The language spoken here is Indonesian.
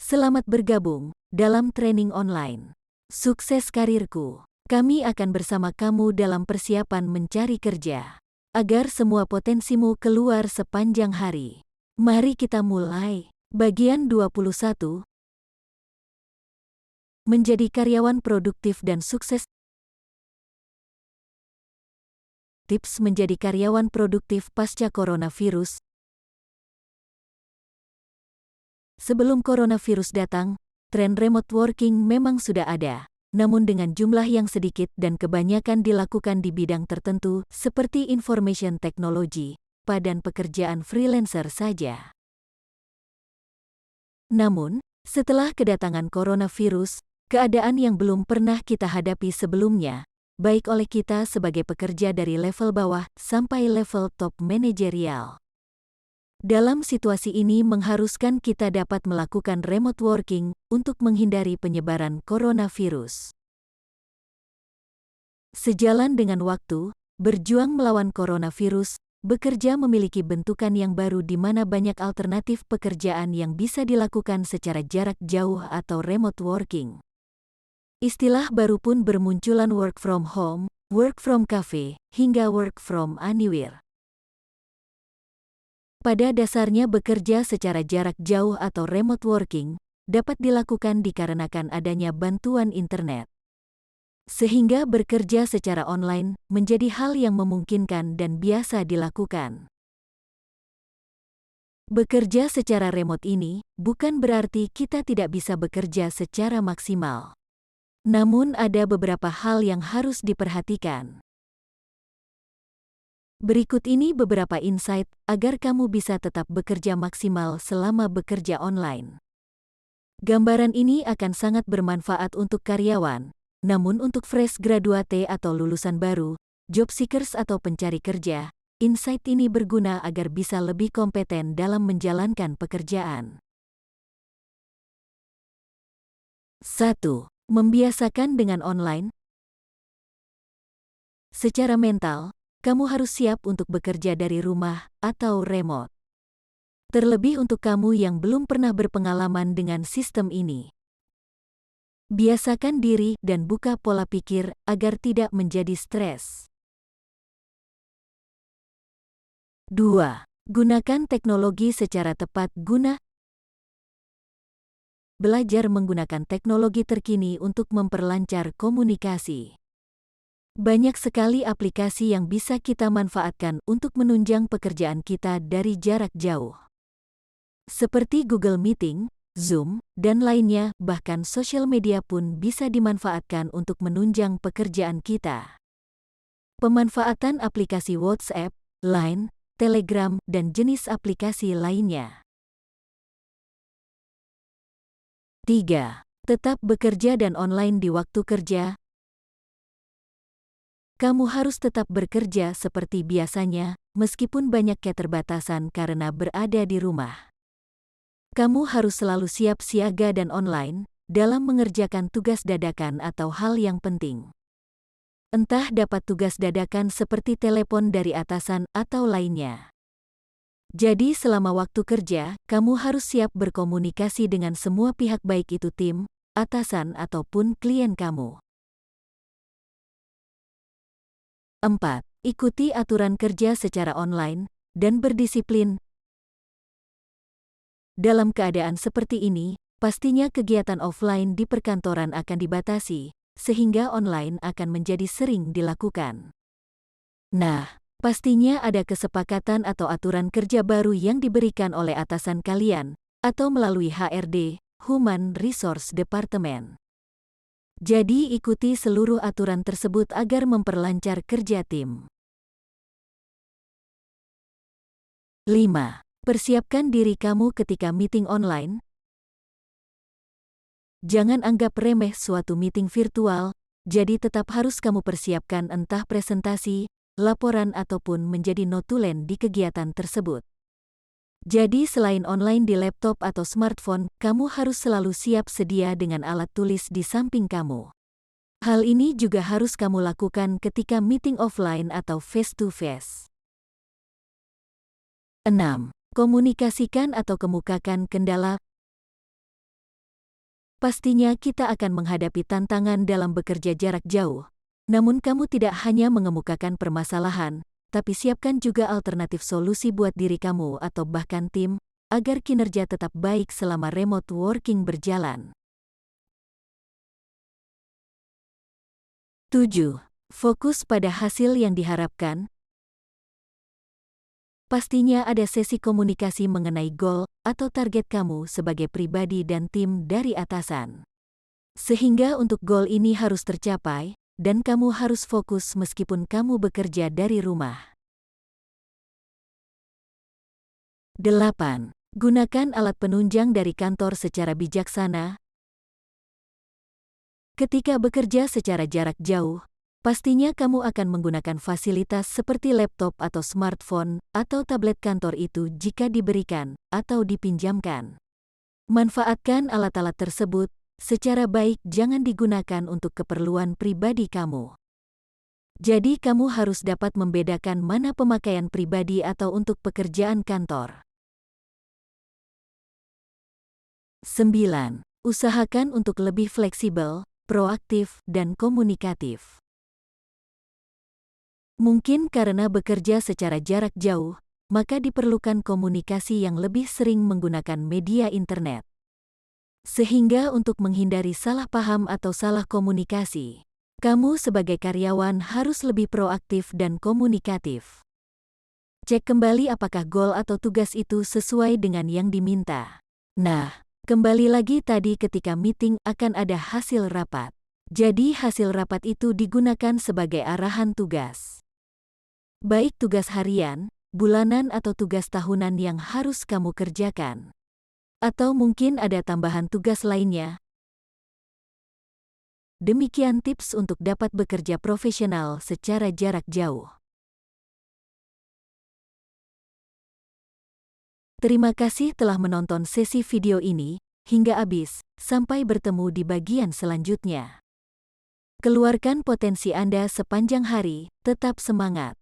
Selamat bergabung dalam training online. Sukses karirku. Kami akan bersama kamu dalam persiapan mencari kerja. Agar semua potensimu keluar sepanjang hari. Mari kita mulai. Bagian 21. Menjadi karyawan produktif dan sukses. Tips menjadi karyawan produktif pasca coronavirus. Sebelum coronavirus datang, tren remote working memang sudah ada, namun dengan jumlah yang sedikit dan kebanyakan dilakukan di bidang tertentu seperti information technology, dan pekerjaan freelancer saja. Namun, setelah kedatangan coronavirus, keadaan yang belum pernah kita hadapi sebelumnya, baik oleh kita sebagai pekerja dari level bawah sampai level top manajerial. Dalam situasi ini mengharuskan kita dapat melakukan remote working untuk menghindari penyebaran coronavirus. Sejalan dengan waktu, berjuang melawan coronavirus, bekerja memiliki bentukan yang baru di mana banyak alternatif pekerjaan yang bisa dilakukan secara jarak jauh atau remote working. Istilah baru pun bermunculan work from home, work from cafe, hingga work from anywhere. Pada dasarnya bekerja secara jarak jauh atau remote working dapat dilakukan dikarenakan adanya bantuan internet. Sehingga bekerja secara online menjadi hal yang memungkinkan dan biasa dilakukan. Bekerja secara remote ini bukan berarti kita tidak bisa bekerja secara maksimal. Namun ada beberapa hal yang harus diperhatikan. Berikut ini beberapa insight agar kamu bisa tetap bekerja maksimal selama bekerja online. Gambaran ini akan sangat bermanfaat untuk karyawan, namun untuk fresh graduate atau lulusan baru, job seekers atau pencari kerja, insight ini berguna agar bisa lebih kompeten dalam menjalankan pekerjaan. 1. Membiasakan dengan online. Secara mental, kamu harus siap untuk bekerja dari rumah atau remote. Terlebih untuk kamu yang belum pernah berpengalaman dengan sistem ini. Biasakan diri dan buka pola pikir agar tidak menjadi stres. 2. Gunakan teknologi secara tepat guna. Belajar menggunakan teknologi terkini untuk memperlancar komunikasi. Banyak sekali aplikasi yang bisa kita manfaatkan untuk menunjang pekerjaan kita dari jarak jauh. Seperti Google Meeting, Zoom, dan lainnya, bahkan sosial media pun bisa dimanfaatkan untuk menunjang pekerjaan kita. Pemanfaatan aplikasi WhatsApp, Line, Telegram, dan jenis aplikasi lainnya. 3. Tetap bekerja dan online di waktu kerja. Kamu harus tetap bekerja seperti biasanya, meskipun banyak keterbatasan karena berada di rumah. Kamu harus selalu siap siaga dan online dalam mengerjakan tugas dadakan atau hal yang penting. Entah dapat tugas dadakan seperti telepon dari atasan atau lainnya. Jadi selama waktu kerja, kamu harus siap berkomunikasi dengan semua pihak baik itu tim, atasan ataupun klien kamu. 4. Ikuti aturan kerja secara online, dan berdisiplin. Dalam keadaan seperti ini, pastinya kegiatan offline di perkantoran akan dibatasi, sehingga online akan menjadi sering dilakukan. Nah, pastinya ada kesepakatan atau aturan kerja baru yang diberikan oleh atasan kalian, atau melalui HRD, Human Resource Department. Jadi ikuti seluruh aturan tersebut agar memperlancar kerja tim. 5. Persiapkan diri kamu ketika meeting online. Jangan anggap remeh suatu meeting virtual, jadi tetap harus kamu persiapkan entah presentasi, laporan ataupun menjadi notulen di kegiatan tersebut. Jadi selain online di laptop atau smartphone, kamu harus selalu siap sedia dengan alat tulis di samping kamu. Hal ini juga harus kamu lakukan ketika meeting offline atau face-to-face. 6. Komunikasikan atau kemukakan kendala. Pastinya kita akan menghadapi tantangan dalam bekerja jarak jauh. Namun kamu tidak hanya mengemukakan permasalahan, tapi siapkan juga alternatif solusi buat diri kamu atau bahkan tim, agar kinerja tetap baik selama remote working berjalan. 7. Fokus pada hasil yang diharapkan. Pastinya ada sesi komunikasi mengenai goal atau target kamu sebagai pribadi dan tim dari atasan. Sehingga untuk goal ini harus tercapai, dan kamu harus fokus meskipun kamu bekerja dari rumah. 8. Gunakan alat penunjang dari kantor secara bijaksana. Ketika bekerja secara jarak jauh, pastinya kamu akan menggunakan fasilitas seperti laptop atau smartphone atau tablet kantor itu jika diberikan atau dipinjamkan. Manfaatkan alat-alat tersebut secara baik, jangan digunakan untuk keperluan pribadi kamu. Jadi kamu harus dapat membedakan mana pemakaian pribadi atau untuk pekerjaan kantor. 9. Usahakan untuk lebih fleksibel, proaktif, dan komunikatif. Mungkin karena bekerja secara jarak jauh, maka diperlukan komunikasi yang lebih sering menggunakan media internet. Sehingga untuk menghindari salah paham atau salah komunikasi, kamu sebagai karyawan harus lebih proaktif dan komunikatif. Cek kembali apakah goal atau tugas itu sesuai dengan yang diminta. Nah, kembali lagi tadi ketika meeting akan ada hasil rapat. Jadi hasil rapat itu digunakan sebagai arahan tugas. Baik tugas harian, bulanan atau tugas tahunan yang harus kamu kerjakan. Atau mungkin ada tambahan tugas lainnya. Demikian tips untuk dapat bekerja profesional secara jarak jauh. Terima kasih telah menonton sesi video ini hingga habis. Sampai bertemu di bagian selanjutnya. Keluarkan potensi Anda sepanjang hari, tetap semangat.